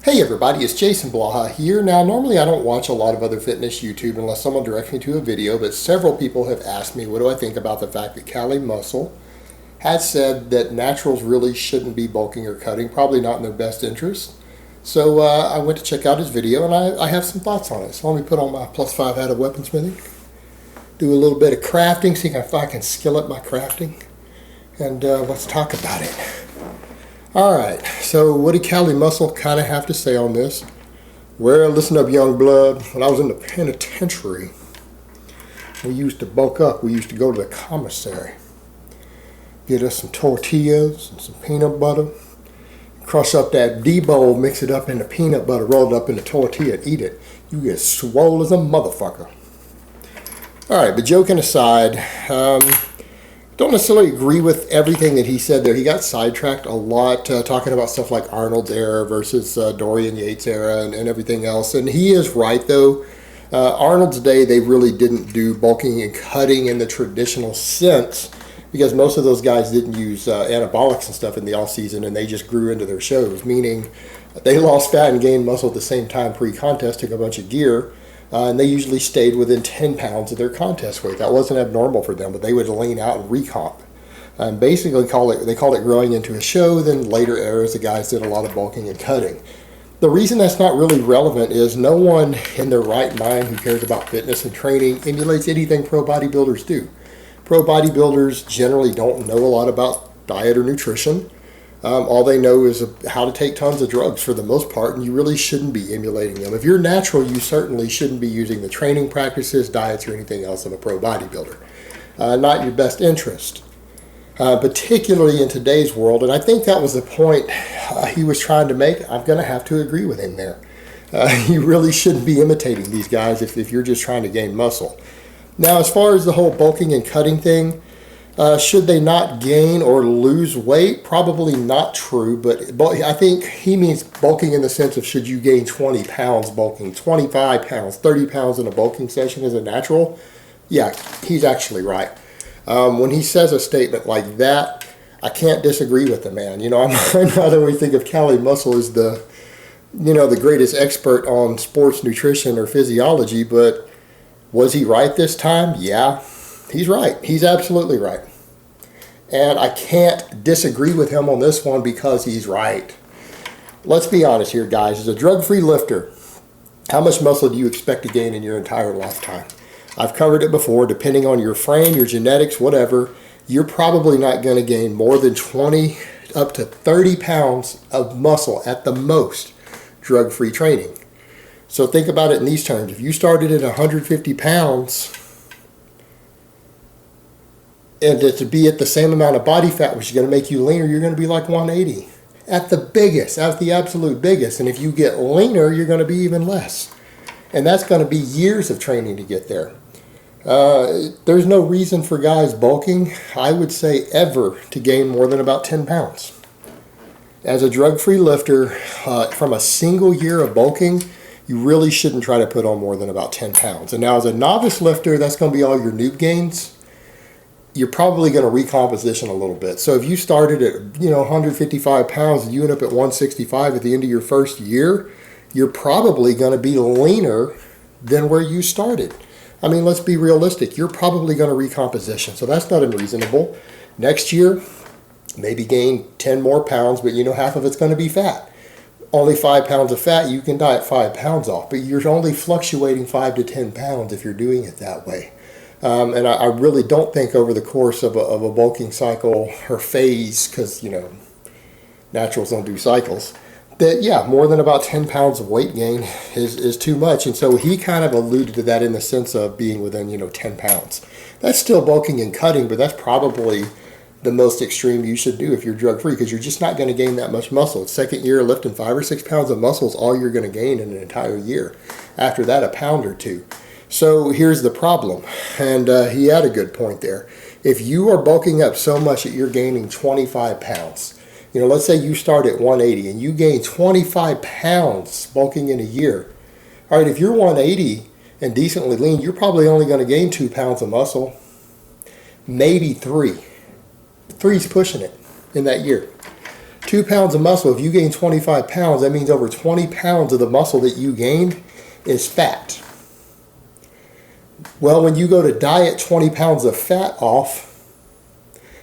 Hey everybody, it's Jason Blaha here. Now, normally I don't watch a lot of other fitness YouTube unless someone directs me to a video, but several people have asked me what do I think about the fact that Cali Muscle has said that naturals really shouldn't be bulking or cutting, probably not in their best interest. So I went to check out his video and I have some thoughts on it. So let me put on my +5 hat of weaponsmithing, do a little bit of crafting, see if I can skill up my crafting, and let's talk about it. Alright, so what did Cali Muscle kind of have to say on this? Well, listen up, young blood. When I was in the penitentiary, we used to bulk up. We used to go to the commissary, get us some tortillas and some peanut butter, crush up that D-bowl, mix it up in the peanut butter, roll it up in the tortilla and eat it. You get swole as a motherfucker. Alright, but joking aside, don't necessarily agree with everything that he said there. He got sidetracked a lot talking about stuff like Arnold's era versus Dorian Yates' era and everything else. And he is right, though. Arnold's day, they really didn't do bulking and cutting in the traditional sense because most of those guys didn't use anabolics and stuff in the off-season, and they just grew into their shows, meaning they lost fat and gained muscle at the same time pre-contest, took a bunch of gear. And they usually stayed within 10 pounds of their contest weight. That wasn't abnormal for them, but they would lean out and recomp. And basically they called it growing into a show. Then later eras, the guys did a lot of bulking and cutting. The reason that's not really relevant is no one in their right mind who cares about fitness and training emulates anything pro bodybuilders do. Pro bodybuilders generally don't know a lot about diet or nutrition. All they know is how to take tons of drugs for the most part, and you really shouldn't be emulating them. If you're natural, you certainly shouldn't be using the training practices, diets, or anything else of a pro bodybuilder. Not your best interest, particularly in today's world. And I think that was the point he was trying to make. I'm going to have to agree with him there. You really shouldn't be imitating these guys if you're just trying to gain muscle. Now, as far as the whole bulking and cutting thing, should they not gain or lose weight? Probably not true, but I think he means bulking in the sense of should you gain 20 pounds bulking, 25 pounds, 30 pounds in a bulking session as a natural? Yeah, he's actually right. When he says a statement like that, I can't disagree with the man. You know, I not always think of Cali Muscle as the greatest expert on sports nutrition or physiology, but was he right this time? Yeah. He's right. He's absolutely right. And I can't disagree with him on this one because he's right. Let's be honest here, guys. As a drug-free lifter, how much muscle do you expect to gain in your entire lifetime? I've covered it before. Depending on your frame, your genetics, whatever, you're probably not going to gain more than 20 up to 30 pounds of muscle at the most drug-free training. So think about it in these terms. If you started at 150 pounds, and to be at the same amount of body fat, which is going to make you leaner, you're going to be like 180. At the biggest, at the absolute biggest. And if you get leaner, you're going to be even less. And that's going to be years of training to get there. There's no reason for guys bulking, I would say ever, to gain more than about 10 pounds. As a drug-free lifter, from a single year of bulking, you really shouldn't try to put on more than about 10 pounds. And now as a novice lifter, that's going to be all your noob gains. You're probably going to recomposition a little bit. So if you started at 155 pounds and you end up at 165 at the end of your first year, you're probably going to be leaner than where you started. I mean, let's be realistic. You're probably going to recomposition. So that's not unreasonable. Next year, maybe gain 10 more pounds, but half of it's going to be fat. Only 5 pounds of fat, you can diet 5 pounds off, but you're only fluctuating 5 to 10 pounds if you're doing it that way. And I really don't think over the course of a bulking cycle or phase, because, naturals don't do cycles, that, more than about 10 pounds of weight gain is too much. And so he kind of alluded to that in the sense of being within, 10 pounds. That's still bulking and cutting, but that's probably the most extreme you should do if you're drug-free, because you're just not going to gain that much muscle. Second year lifting 5 or 6 pounds of muscle is all you're going to gain in an entire year. After that, a pound or two. So here's the problem, and he had a good point there. If you are bulking up so much that you're gaining 25 pounds, let's say you start at 180 and you gain 25 pounds bulking in a year. All right, if you're 180 and decently lean, you're probably only going to gain 2 pounds of muscle, maybe 3. 3's pushing it in that year. 2 pounds of muscle, if you gain 25 pounds, that means over 20 pounds of the muscle that you gained is fat. Well, when you go to diet 20 pounds of fat off,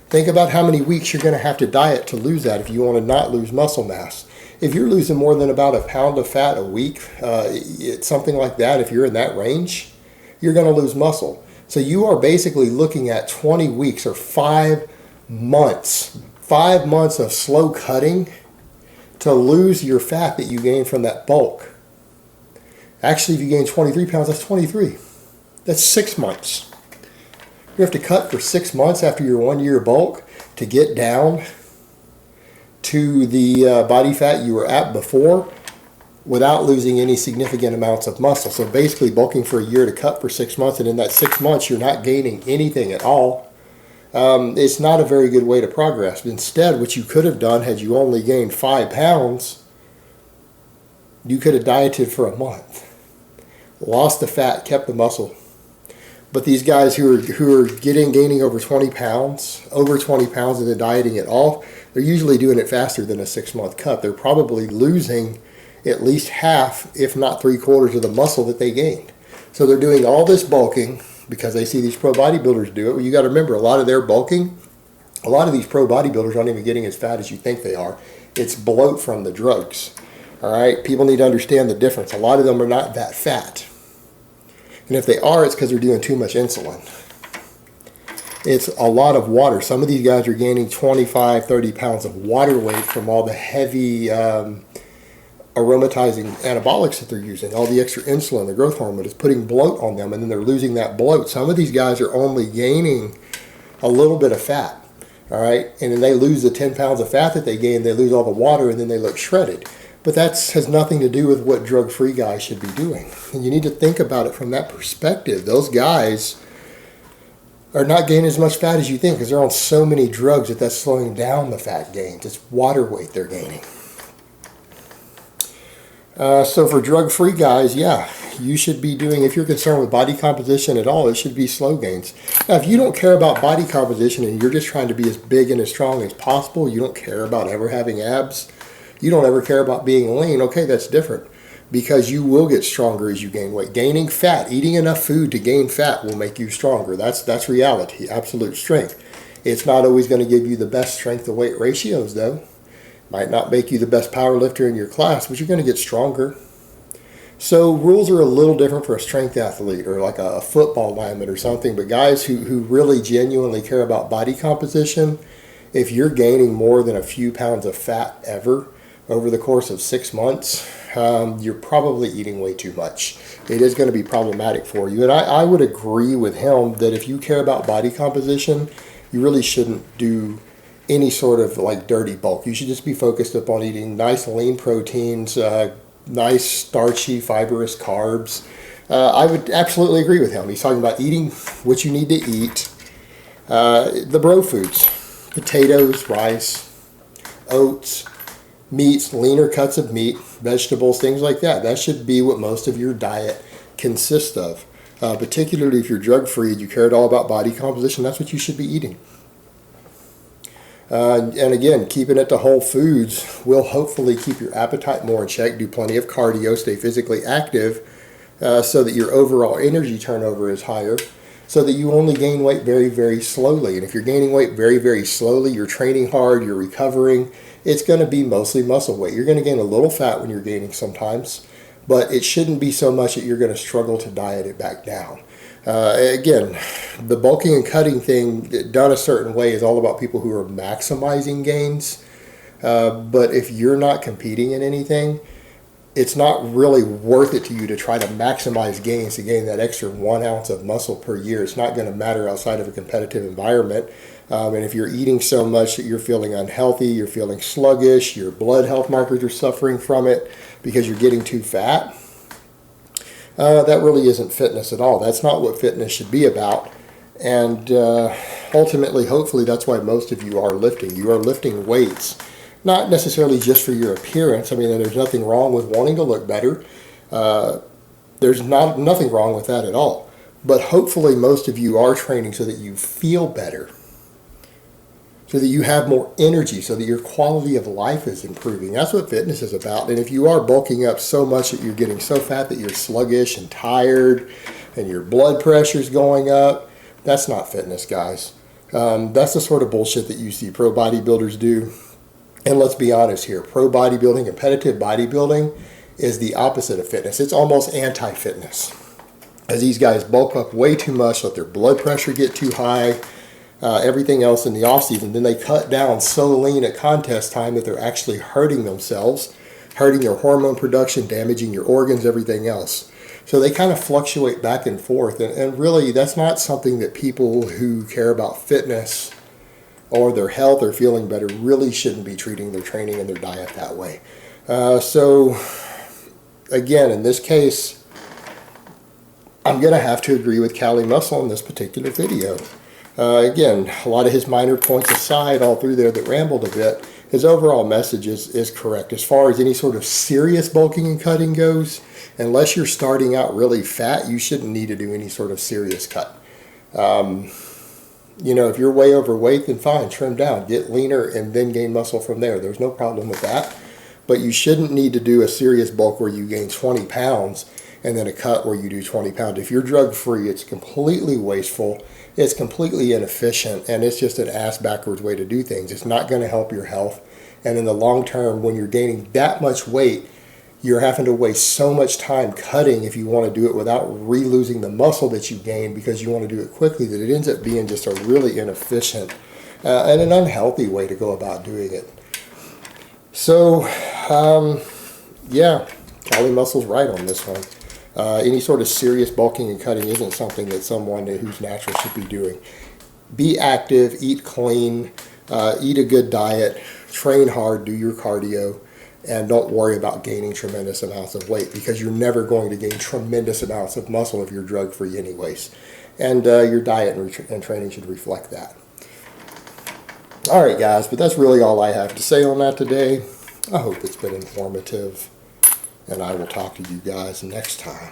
think about how many weeks you're going to have to diet to lose that if you want to not lose muscle mass. If you're losing more than about a pound of fat a week, it's something like that, if you're in that range, you're going to lose muscle. So you are basically looking at 20 weeks or 5 months. 5 months of slow cutting to lose your fat that you gain from that bulk. Actually, if you gain 23 pounds, that's 23. That's 6 months. You have to cut for 6 months after your 1 year bulk to get down to the body fat you were at before without losing any significant amounts of muscle. So basically bulking for a year to cut for 6 months, and in that 6 months you're not gaining anything at all. It's not a very good way to progress. Instead, what you could have done had you only gained 5 pounds, you could have dieted for a month. Lost the fat, kept the muscle. But these guys who are gaining over 20 pounds and then dieting it off, they're usually doing it faster than a 6 month cut. They're probably losing at least half, if not 3/4 of the muscle that they gained. So they're doing all this bulking because they see these pro bodybuilders do it. Well, you got to remember, a lot of their bulking, a lot of these pro bodybuilders aren't even getting as fat as you think they are. It's bloat from the drugs. All right, people need to understand the difference. A lot of them are not that fat. And if they are, it's because they're doing too much insulin. It's a lot of water. Some of these guys are gaining 25, 30 pounds of water weight from all the heavy aromatizing anabolics that they're using. All the extra insulin, the growth hormone is putting bloat on them, and then they're losing that bloat. Some of these guys are only gaining a little bit of fat. All right, and then they lose the 10 pounds of fat that they gain, they lose all the water, and then they look shredded. But that has nothing to do with what drug-free guys should be doing. And you need to think about it from that perspective. Those guys are not gaining as much fat as you think because they're on so many drugs that that's slowing down the fat gains. It's water weight they're gaining. So for drug-free guys, yeah, you should be doing, if you're concerned with body composition at all, it should be slow gains. Now, if you don't care about body composition and you're just trying to be as big and as strong as possible, you don't care about ever having abs, you don't ever care about being lean, okay, that's different. Because you will get stronger as you gain weight. Gaining fat, eating enough food to gain fat will make you stronger. That's reality, absolute strength. It's not always going to give you the best strength to weight ratios, though. Might not make you the best power lifter in your class, but you're going to get stronger. So rules are a little different for a strength athlete or like a football lineman or something. But guys who really genuinely care about body composition, if you're gaining more than a few pounds of fat ever over the course of 6 months, you're probably eating way too much. It is going to be problematic for you. And I would agree with him that if you care about body composition, you really shouldn't do any sort of like dirty bulk. You should just be focused upon eating nice lean proteins, nice starchy fibrous carbs. I would absolutely agree with him. He's talking about eating what you need to eat. The bro foods, potatoes, rice, oats, meats, leaner cuts of meat, vegetables, things like that. That should be what most of your diet consists of. Particularly if you're drug-free and you care at all about body composition, that's what you should be eating. And again, keeping it to whole foods will hopefully keep your appetite more in check, do plenty of cardio, stay physically active, so that your overall energy turnover is higher, so that you only gain weight very, very slowly. And if you're gaining weight very, very slowly, you're training hard, you're recovering, it's going to be mostly muscle weight. You're going to gain a little fat when you're gaining sometimes, but it shouldn't be so much that you're going to struggle to diet it back down. Again, the bulking and cutting thing done a certain way is all about people who are maximizing gains. But if you're not competing in anything, it's not really worth it to you to try to maximize gains to gain that extra 1 ounce of muscle per year. It's not going to matter outside of a competitive environment. And if you're eating so much that you're feeling unhealthy, you're feeling sluggish, your blood health markers are suffering from it because you're getting too fat, that really isn't fitness at all. That's not what fitness should be about. And ultimately, hopefully, that's why most of you are lifting. You are lifting weights, not necessarily just for your appearance. I mean, there's nothing wrong with wanting to look better. There's nothing wrong with that at all. But hopefully, most of you are training so that you feel better. so that you have more energy, so that your quality of life is improving. That's what fitness is about. And if you are bulking up so much that you're getting so fat that you're sluggish and tired and your blood pressure's going up, that's not fitness, guys. That's the sort of bullshit that you see pro bodybuilders do. And let's be honest here, pro bodybuilding, competitive bodybuilding is the opposite of fitness. It's almost anti-fitness. As these guys bulk up way too much, let their blood pressure get too high, everything else in the off season, then they cut down so lean at contest time that they're actually hurting themselves, hurting their hormone production, damaging your organs, everything else. So they kind of fluctuate back and forth. And really, that's not something that people who care about fitness or their health or feeling better really shouldn't be treating their training and their diet that way. So again, in this case, I'm going to have to agree with Cali Muscle in this particular video. Again, a lot of his minor points aside, all through there that rambled a bit, his overall message is correct. As far as any sort of serious bulking and cutting goes, unless you're starting out really fat, you shouldn't need to do any sort of serious cut. You know, if you're way overweight, then fine, trim down, get leaner, and then gain muscle from there. There's no problem with that. But you shouldn't need to do a serious bulk where you gain 20 pounds and then a cut where you do 20 pounds. If you're drug-free, it's completely wasteful, it's completely inefficient, and it's just an ass-backwards way to do things. It's not going to help your health. And in the long term, when you're gaining that much weight, you're having to waste so much time cutting if you want to do it without re-losing the muscle that you gained because you want to do it quickly, that it ends up being just a really inefficient and an unhealthy way to go about doing it. So, yeah, Cali Muscle's right on this one. Any sort of serious bulking and cutting isn't something that someone who's natural should be doing. Be active, eat clean, eat a good diet, train hard, do your cardio, and don't worry about gaining tremendous amounts of weight because you're never going to gain tremendous amounts of muscle if you're drug-free anyways. And your diet and training should reflect that. All right, guys, but that's really all I have to say on that today. I hope it's been informative, and I will talk to you guys next time.